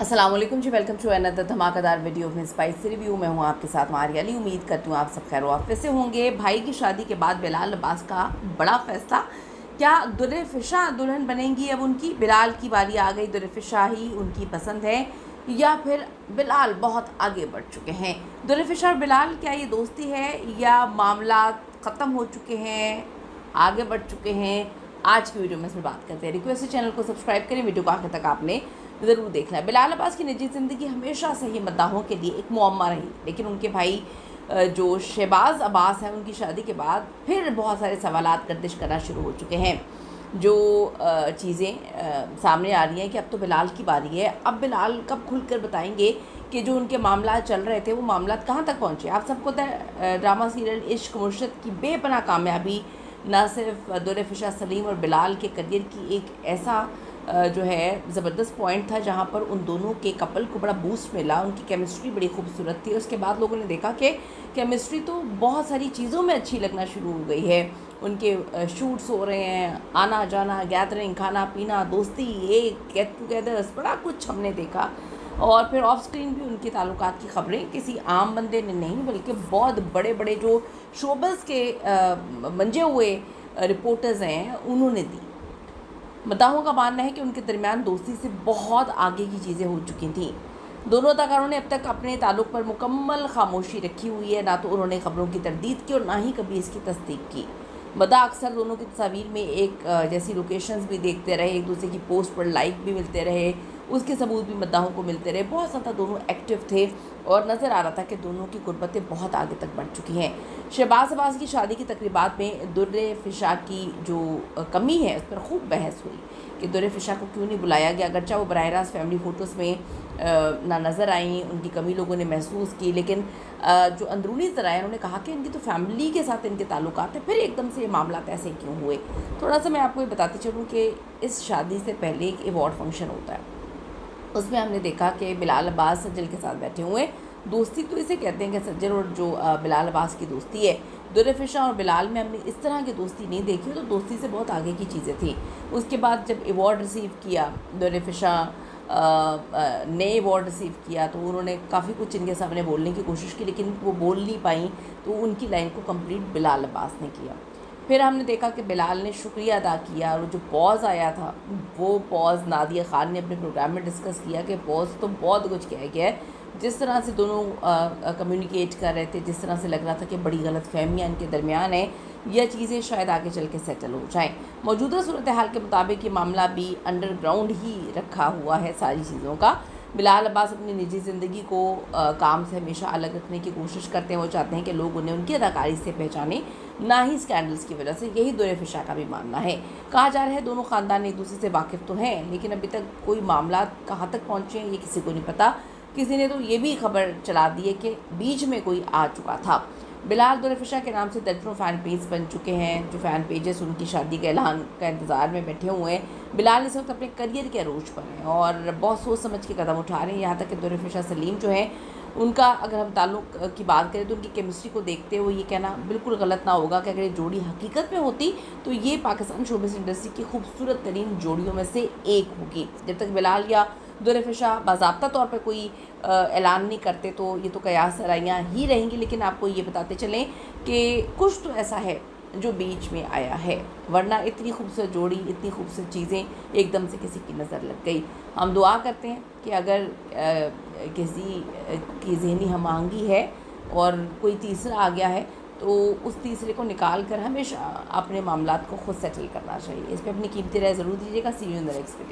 अस्सलाम वालेकुम जी, welcome to another धमाकेदार वीडियो में स्पाइसी रिव्यू। मैं हूँ आपके साथ मारिया अली। उम्मीद करती हूँ आप सब खैर वाफियत से होंगे। भाई की शादी के बाद बिलाल अब्बास का बड़ा फैसला, क्या दुल्हन-ए-फिशा दुल्हन बनेंगी अब उनकी? बिलाल की बारी आ गई, दुल्हन-ए-फिशा ही उनकी पसंद है या फिर बिलाल बहुत आगे बढ़ चुके हैं? दुल्हन-ए-फिशा और बिलाल, क्या ये दोस्ती है या मामला ख़त्म हो चुके हैं, आगे बढ़ चुके हैं? आज की वीडियो में इसमें बात करते हैं। रिक्वेस्ट है चैनल को सब्सक्राइब करें, वीडियो को आखिर तक आपने ज़रूर देखना है। बिलाल अब्बास की निजी ज़िंदगी हमेशा से ही मद्दाहों के लिए एक मुअम्मा रही, लेकिन उनके भाई जो शहबाज अब्बास हैं, उनकी शादी के बाद फिर बहुत सारे सवालात गर्दिश करना शुरू हो चुके हैं। जो चीज़ें सामने आ रही हैं कि अब तो बिलाल की बारी है। अब बिलाल कब खुलकर बताएंगे कि जो उनके मामला चल रहे थे वो मामला कहाँ तक पहुँचे। आप सबको ड्रामा सीरियल इश्क मुर्शिद की बेपनाह कामयाबी न सिर्फ दुल्हन-ए-फिशा सलीम और बिलाल के करियर की एक ऐसा जो है ज़बरदस्त पॉइंट था जहाँ पर उन दोनों के कपल को बड़ा बूस्ट मिला। उनकी केमिस्ट्री बड़ी खूबसूरत थी। उसके बाद लोगों ने देखा कि केमिस्ट्री तो बहुत सारी चीज़ों में अच्छी लगना शुरू हो गई है। उनके शूट्स हो रहे हैं, आना जाना, गैदरिंग, खाना पीना, दोस्ती, ये गेट टुगेदर्स, बड़ा कुछ हमने देखा। और फिर ऑफ स्क्रीन भी उनके ताल्लुकात की खबरें किसी आम बंदे ने नहीं बल्कि बहुत बड़े बड़े जो शोबज़ के मंजे हुए रिपोर्टर्स हैं उन्होंने दी। मद्दाहों का मानना है कि उनके दरमियान दोस्ती से बहुत आगे की चीज़ें हो चुकी थीं। दोनों अदाकारों ने अब तक अपने ताल्लुक़ पर मुकम्मल खामोशी रखी हुई है। ना तो उन्होंने खबरों की तरदीद की और ना ही कभी इसकी तस्दीक की। मद्दाह अक्सर दोनों की तस्वीर में एक जैसी लोकेशंस भी देखते रहे, एक दूसरे की पोस्ट पर लाइक भी मिलते रहे, उसके सबूत भी मद्दाहों को मिलते रहे। बहुत ज़्यादा दोनों एक्टिव थे और नज़र आ रहा था कि दोनों की गुर्बतें बहुत आगे तक बढ़ चुकी हैं। शहबाज अब्बास की शादी की तकरीबात में दुल्हन-ए-फिशा की जो कमी है उस पर खूब बहस हुई कि दुल्हन-ए-फिशा को क्यों नहीं बुलाया गया। अगरचे वो बराह रास्त फैमिली फ़ोटोज़ में ना नज़र आई, उनकी कमी लोगों ने महसूस की, लेकिन जो अंदरूनी ज़राए उन्होंने कहा कि इनकी तो फैमिली के साथ इनके ताल्लुकात हैं, फिर एकदम से ये मामला ऐसे क्यों हुए। थोड़ा सा मैं आपको ये बताती चलूँ कि इस शादी से पहले एक अवार्ड फंक्शन होता है। उसमें हमने देखा कि बिलाल अब्बास सज्जल के साथ बैठे हुए। दोस्ती तो इसे कहते हैं कि सज्जल और जो बिलाल अब्बास की दोस्ती है, दुल्हन-ए-फिशा और बिलाल में हमने इस तरह की दोस्ती नहीं देखी। तो दोस्ती से बहुत आगे की चीज़ें थी। उसके बाद जब अवार्ड रिसीव किया, दुल्हन-ए-फिशा ने अवार्ड रिसीव किया, तो उन्होंने काफ़ी कुछ इनके सामने बोलने की कोशिश की, लेकिन वो बोल नहीं पाई। तो उनकी लाइन को कंप्लीट बिलाल अब्बास ने किया। फिर हमने देखा कि बिलाल ने शुक्रिया अदा किया और जो पॉज़ आया था, वो पॉज़ नादिया ख़ान ने अपने प्रोग्राम में डिस्कस किया कि पॉज़ तो बहुत कुछ कहा गया है। जिस तरह से दोनों कम्युनिकेट कर रहे थे, जिस तरह से लग रहा था कि बड़ी गलतफ़हमियाँ इनके दरमियान है, यह चीज़ें शायद आगे चल के सेटल हो जाएँ। मौजूदा सूरत हाल के मुताबिक ये मामला भी अंडरग्राउंड ही रखा हुआ है सारी चीज़ों का। बिलाल अब्बास अपनी निजी ज़िंदगी को काम से हमेशा अलग रखने की कोशिश करते हैं। वो चाहते हैं कि लोग उन्हें उनकी अदाकारी से पहचानें, ना ही स्कैंडल्स की वजह से। यही दुल्हन-ए-फिशा का भी मानना है। कहा जा रहा है दोनों ख़ानदान एक दूसरे से वाकिफ़ तो हैं, लेकिन अभी तक कोई मामला कहाँ तक पहुँचे हैं ये किसी को नहीं पता। किसी ने तो ये भी खबर चला दी है कि बीच में कोई आ चुका था। बिलाल दुल्हन-ए-फिशा के नाम से दर्जनों फ़ैन पेज बन चुके हैं। जो फ़ैन पेजेस उनकी शादी के ऐलान का इंतज़ार में बैठे हुए हैं। बिलाल इस वक्त अपने करियर के अरूज पर हैं और बहुत सोच समझ के कदम उठा रहे हैं। यहाँ तक कि दुल्हन-ए-फिशा सलीम जो है, उनका अगर हम ताल्लुक़ की बात करें तो उनकी केमिस्ट्री को देखते हुए ये कहना बिल्कुल गलत ना होगा कि अगर ये जोड़ी हकीकत में होती तो ये पाकिस्तान शोबिज़ इंडस्ट्री की खूबसूरत तरीन जोड़ियों में से एक होगी। जब तक बिलाल या दुल्हन-ए-फिशा बाज़ाब्ता तौर पर कोई ऐलान नहीं करते तो ये तो कयास सराइयाँ ही रहेंगी। लेकिन आपको ये बताते चलें कि कुछ तो ऐसा है जो बीच में आया है, वरना इतनी खूबसूरत जोड़ी, इतनी खूबसूरत चीज़ें एकदम से किसी की नज़र लग गई। हम दुआ करते हैं कि अगर किसी की ज़हनी हम-आहंगी है और कोई तीसरा आ गया है तो उस तीसरे को निकाल कर हमेशा अपने मामलात को खुद सेटल करना चाहिए। इस पे अपनी कीमती राय ज़रूर दीजिएगा। See you in the next video.